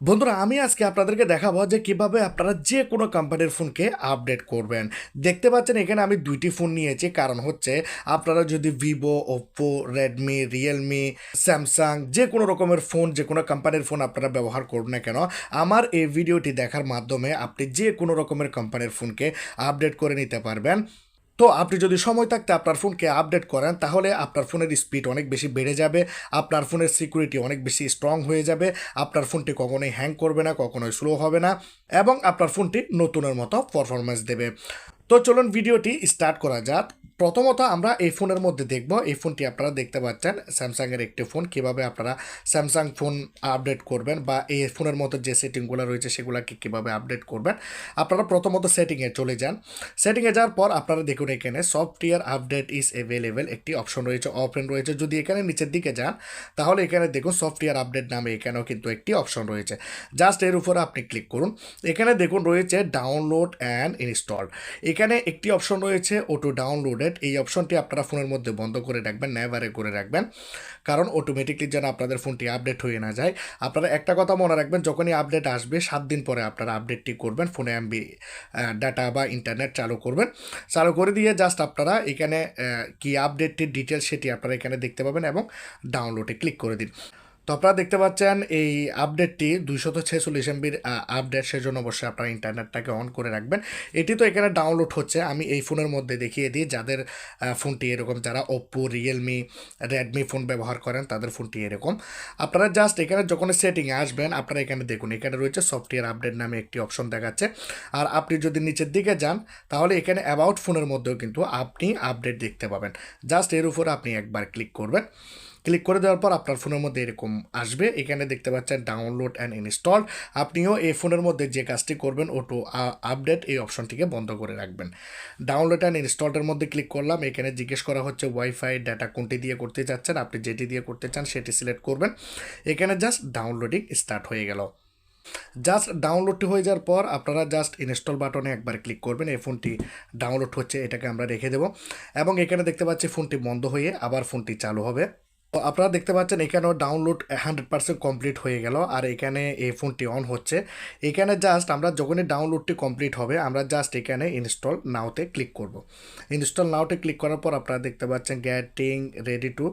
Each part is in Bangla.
বন্ধুরা আমি আজকে আপনাদেরকে দেখাবো যে কিভাবে আপনারা যে কোনো কোম্পানির ফোনকে আপডেট করবেন। দেখতে পাচ্ছেন এখানে আমি দুইটি ফোন নিয়েছি, কারণ হচ্ছে আপনারা যদি Vivo, Oppo, Redmi, Realme, Samsung যে কোনো রকমের ফোন, যে কোনো কোম্পানির ফোন আপনারা ব্যবহার করুন না কেন, আমার এই ভিডিওটি দেখার মাধ্যমে আপনি যে কোনো রকমের কোম্পানির ফোনকে আপডেট করে নিতে পারবেন। তো আপনি যদি সময় থাকতে আপনার ফোনকে আপডেট করেন, তাহলে আপনার ফোনের স্পিড অনেক বেশি বেড়ে যাবে, আপনার ফোনের সিকিউরিটি অনেক বেশি স্ট্রং হয়ে যাবে, আপনার ফোনটি কখনোই হ্যাং করবে না, কখনোই স্লো হবে না, এবং আপনার ফোনটি নতুনের মতো পারফরমেন্স দেবে। তো চলুন ভিডিওটি স্টার্ট করা যাক। প্রথমত আমরা এই ফোনের মধ্যে দেখব, এই ফোনটি আপনারা দেখতে পাচ্ছেন স্যামসাংয়ের একটি ফোন। কিভাবে আপনারা স্যামসাং ফোন আপডেট করবেন বা এই ফোনের মধ্যে যে সেটিংগুলো রয়েছে সেগুলোকে কীভাবে আপডেট করবেন। আপনারা প্রথমত সেটিংয়ে চলে যান। সেটিংয়ে যাওয়ার পর আপনারা দেখুন এখানে সফটওয়্যার আপডেট ইজ অ্যাভেলেবেল একটি অপশন রয়েছে, ওপেন রয়েছে। যদি এখানে নিচের দিকে যান তাহলে এখানে দেখুন সফটওয়্যার আপডেট নামে এখানেও কিন্তু একটি অপশন রয়েছে। জাস্ট এর উপরে আপনি ক্লিক করুন। এখানে দেখুন রয়েছে ডাউনলোড অ্যান্ড ইনস্টল। এখানে একটি অপশন রয়েছে অটো ডাউনলোডেড। এই অপশনটি আপনারা ফোনের মধ্যে বন্ধ করে রাখবেন, নেভারে করে রাখবেন, কারণ অটোমেটিকলি যেন আপনাদের ফোনটি আপডেট হয়ে না যায়। আপনারা একটা কথা মনে রাখবেন, যখনই আপডেট আসবে 7 দিন পরে আপনারা আপডেটটি করবেন, ফোনে এমবি ডাটা বা ইন্টারনেট চালু করবেন। চালু করে দিয়ে জাস্ট আপনারা এখানে কি আপডেটটির ডিটেলস সেটি আপনারা এখানে দেখতে পাবেন এবং ডাউনলোডে ক্লিক করে দিন। তো আপনারা দেখতে পাচ্ছেন এই আপডেটটি 246 এমবির আপডেট, সেজন্য অবশ্যই আপনারা ইন্টারনেটটাকে অন করে রাখবেন। এটি তো এখানে ডাউনলোড হচ্ছে, আমি এই ফোনের মধ্যে দেখিয়ে দিই যাদের ফোনটি এরকম, যারা ওপ্পো, রিয়েলমি, রেডমি ফোন ব্যবহার করেন তাদের ফোনটি এরকম। আপনারা জাস্ট এখানে যখন সেটিংয়ে আসবেন আপনারা এখানে দেখুন এখানে রয়েছে সফটওয়্যার আপডেট নামে একটি অপশন দেখাচ্ছে। আর আপনি যদি নিচের দিকে যান তাহলে এখানে অ্যাবাউট ফোনের মধ্যেও কিন্তু আপনি আপডেট দেখতে পাবেন। জাস্ট এর উপর আপনি একবার ক্লিক করবেন। ক্লিক করে দেওয়ার পর আপনার ফোনের মধ্যে এরকম আসবে, এখানে দেখতে পাচ্ছেন ডাউনলোড অ্যান্ড ইনস্টল। আপনিও এই ফোনের মধ্যে যে কাজটি করবেন, অটো আপডেট এই অপশনটিকে বন্ধ করে রাখবেন। ডাউনলোড অ্যান্ড ইনস্টলের মধ্যে ক্লিক করলাম। এখানে জিজ্ঞেস করা হচ্ছে ওয়াইফাই ডাটা কোনটি দিয়ে করতে চাচ্ছেন, আপনি যেটি দিয়ে করতে চান সেটি সিলেক্ট করবেন। এখানে জাস্ট ডাউনলোডিং স্টার্ট হয়ে গেল। জাস্ট ডাউনলোডটি হয়ে যাওয়ার পর আপনারা জাস্ট ইনস্টল বাটনে একবার ক্লিক করবেন। এই ফোনটি ডাউনলোড হচ্ছে, এটাকে আমরা রেখে দেব, এবং এখানে দেখতে পাচ্ছি ফোনটি বন্ধ হয়ে আবার ফোনটি চালু হবে। তো আপনারা দেখতে পাচ্ছেন এখানেও ডাউনলোড 100% কমপ্লিট হয়ে গেল, আর এখানে এই ফোনটি অন হচ্ছে। এখানে জাস্ট আমরা যখনই ডাউনলোডটি কমপ্লিট হবে আমরা জাস্ট এখানে ইনস্টল নাওতে ক্লিক করব। ইনস্টল নাওতে ক্লিক করার পর আপনারা দেখতে পাচ্ছেন গেটিং রেডি টু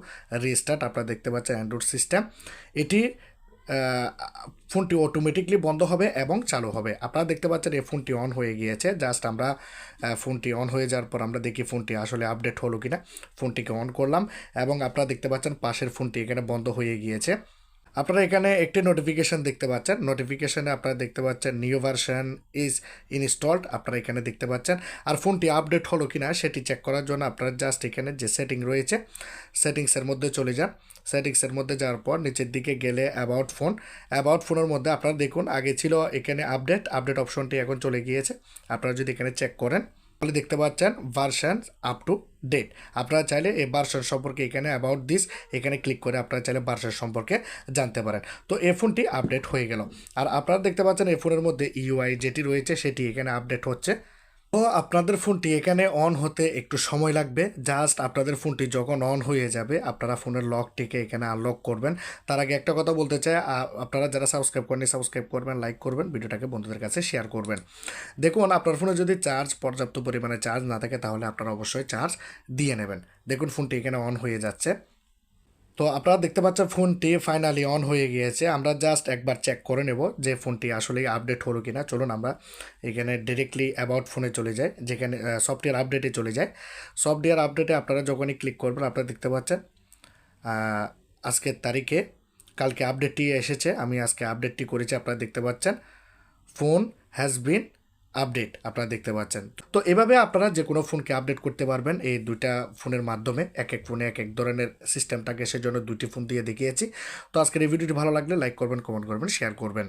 রিস্টার্ট। আপনারা দেখতে পাচ্ছেন অ্যান্ড্রয়েড সিস্টেম। এটি ফোনটি অটোমেটিকলি বন্ধ হবে এবং চালু হবে। আপনারা দেখতে পাচ্ছেন এই ফোনটি অন হয়ে গিয়েছে। জাস্ট আমরা ফোনটি অন হয়ে যাওয়ার পর আমরা দেখি ফোনটি আসলে আপডেট হলো কিনা। ফোনটিকে অন করলাম এবং আপনারা দেখতে পাচ্ছেন পাশের ফোনটি এখানে বন্ধ হয়ে গিয়েছে। আপনারা এখানে একটি নোটিফিকেশান দেখতে পাচ্ছেন, নোটিফিকেশানে আপনারা দেখতে পাচ্ছেন নিউ ভার্সন ইজ ইনস্টলড, আপনারা এখানে দেখতে পাচ্ছেন। আর ফোনটি আপডেট হলো কিনা সেটি চেক করার জন্য আপনারা জাস্ট এখানে যে সেটিং রয়েছে সেটিংসের মধ্যে চলে যান। সেটিংসের মধ্যে যাওয়ার পর নিচের দিকে গেলে অ্যাবাউট ফোন, অ্যাবাউট ফোনের মধ্যে আপনারা দেখুন আগে ছিল এখানে আপডেট অপশনটি এখন চলে গিয়েছে। আপনারা যদি এখানে চেক করেন তাহলে দেখতে পাচ্ছেন ভার্সন আপ টু ডেট। আপনারা চাইলে এই ভার্সন সম্পর্কে এখানে অ্যাবাউট দিস এখানে ক্লিক করে আপনারা চাইলে ভার্সন সম্পর্কে জানতে পারেন। তো এই ফোনটি আপডেট হয়ে গেল। আর আপনারা দেখতে পাচ্ছেন এই ফোনের মধ্যে ইউআই যেটি রয়েছে সেটি এখানে আপডেট হচ্ছে। তো আপনাদের ফোনটি এখানে অন হতে একটু সময় লাগবে। জাস্ট আপনাদের ফোনটি যখন অন হয়ে যাবে আপনারা ফোনের লকটিকে এখানে আনলক করবেন। তার আগে একটা কথা বলতে চাই, আপনারা যারা সাবস্ক্রাইব করেন সাবস্ক্রাইব করবেন, লাইক করবেন, ভিডিওটাকে বন্ধুদের কাছে শেয়ার করবেন। দেখুন আপনার ফোনে যদি চার্জ পর্যাপ্ত পরিমাণে চার্জ না থাকে তাহলে আপনারা অবশ্যই চার্জ দিয়ে নেবেন। দেখুন ফোনটি এখানে অন হয়ে যাচ্ছে। তো আপনারা দেখতে পাচ্ছেন ফোনটি ফাইনালি অন হয়ে গিয়েছে। আমরা জাস্ট একবার চেক করে নেব যে ফোনটি আসলেই আপডেট হলো কিনা। চলুন আমরা এখানে ডিরেক্টলি অ্যাবাউট ফোনে চলে যাই, যেখানে সফটওয়্যার আপডেটে চলে যায়। সফটওয়্যার আপডেটে আপনারা যখনই ক্লিক করবেন আপনারা দেখতে পাচ্ছেন আজকের তারিখে কালকে আপডেটটি এসেছে। আমি আজকে আপডেটটি করেছি, আপনারা দেখতে পাচ্ছেন ফোন হ্যাজ বিন আপডেট, আপনারা দেখতে পাচ্ছেন। তো এভাবে আপনারা যে কোনো ফোনকে আপডেট করতে পারবেন এই দুইটা ফোনের মাধ্যমে। এক এক ফোনে এক এক ধরনের সিস্টেম থাকে, সেজন্য দুইটি ফোন দিয়ে দেখিয়েছি। তো আজকের এই ভিডিওটি ভালো লাগলে লাইক করবেন, কমেন্ট করবেন, শেয়ার করবেন।